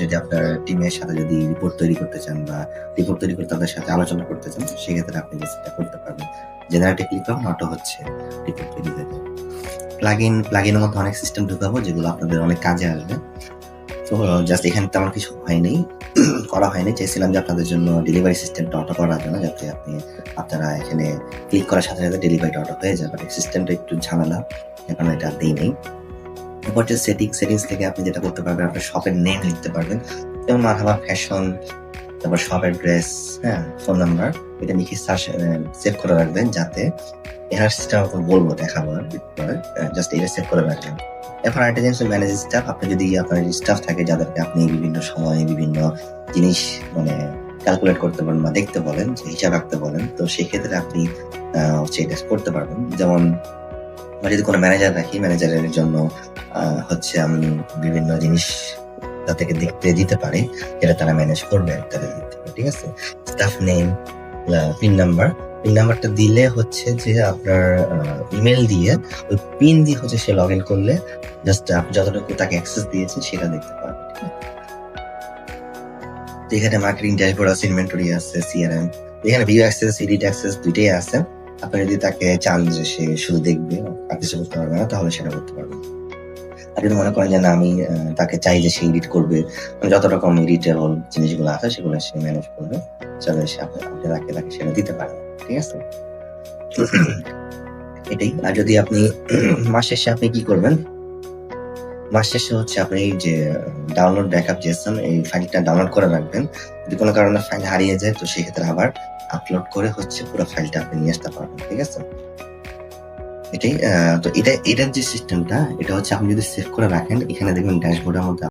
যদি আপনার টিমের সাথে যদি রিপোর্ট তৈরি করতে চান বা রিপোর্ট তৈরি করে তাদের সাথে আলোচনা করতে চান, সেক্ষেত্রে আপনি সেটা করতে পারবেন। জেনারেটে ক্লিক করুন, অটো হচ্ছে রিপোর্ট তৈরি হয়ে যাবে। প্লাগইনের মধ্যে অনেক সিস্টেম ঢুকাবো যেগুলো আপনাদের অনেক কাজে আসবে। তো জাস্ট এখানে তেমন কিছু করা হয়নি। চেয়েছিলাম যে আপনাদের জন্য ডেলিভারি সিস্টেমটা অটো করার জন্য, যাতে আপনারা এখানে ক্লিক করার সাথে সাথে ডেলিভারিটা অটো হয়ে যাবে। সিস্টেমটা একটু ঝামেলা, এখন এটা দিই নেই। এরপর যে সেটিংস থেকে আপনি যেটা করতে পারবেন, আপনার শপের নেম লিখতে পারবেন, যেমন মারহাবা ফ্যাশন, তারপর শপ অ্যাড্রেস, হ্যাঁ, ফোন নাম্বার, এটা লিখে সেভ করে রাখবেন, যাতে এর সিস্টেম বলবো দেখাবো জাস্ট এটা সেভ করে রাখবেন। এরপর আরেকটা জিনিস ম্যানেজ স্টাফ। আপনি যদি আপনার স্টাফ থাকে যাদেরকে আপনি বিভিন্ন সময়ে বিভিন্ন জিনিস ক্যালকুলেট করতে বলেন বা দেখতে বলেন, হিসাব রাখতে বলেন, তো সেক্ষেত্রে আপনি এটা করতে পারবেন। যেমন যদি কোনো ম্যানেজার রাখি, ম্যানেজারের জন্য আমি বিভিন্ন জিনিস তাদেরকে দেখতে দিতে পারি যেটা তারা ম্যানেজ করবে তাদের দিক থেকে, ঠিক আছে। স্টাফ নেম, পিন নাম্বারটা দিলে যে আপনার ইমেল দিয়ে ওই পিন দিয়ে সে লগ ইন করলে জাস্ট আপনি যতটুকু তাকে অ্যাক্সেস দিয়েছেন সেটা দেখতে পারবেন। এখানে মার্কেটিং ড্যাশবোর্ড আছে, ইনভেন্টরি আছে, সিআরএম, এখানে ভিউ অ্যাক্সেস, এডিট অ্যাক্সেস দুইটাই আছে। আপনি যদি তাকে চান যে সে শুধু দেখবে আর কিছু করতে পারবে না, তাহলে সেটা করতে পারবেন। আর যদি মনে করেন যে না, আমি তাকে চাই যে সে এডিট করবে, যত রকম এডিটেবল জিনিসগুলো আছে সেগুলো সে ম্যানেজ করবে, চলে সে আপনি তাকে সেটা দিতে পারেন, ঠিক আছে। এটাই। আর যদি আপনি মাস শেষে আপনি কি করবেন, মাস শেষে আপনি এই যে ডাউনলোড ব্যাকআপ জেসন, এই ফাইলটা ডাউনলোড করে রাখবেন। যদি কোনো কারণে ফাইল হারিয়ে যায়, তো সেক্ষেত্রে আবার আপলোড করে পুরো ফাইলটা আপনি নিয়ে আসতে পারবেন, ঠিক আছে। এটাই। তো এটার যে সিস্টেমটা, এটা আপনি যদি সেভ করে রাখেন, এখানে দেখবেন ড্যাশবোর্ডের মধ্যে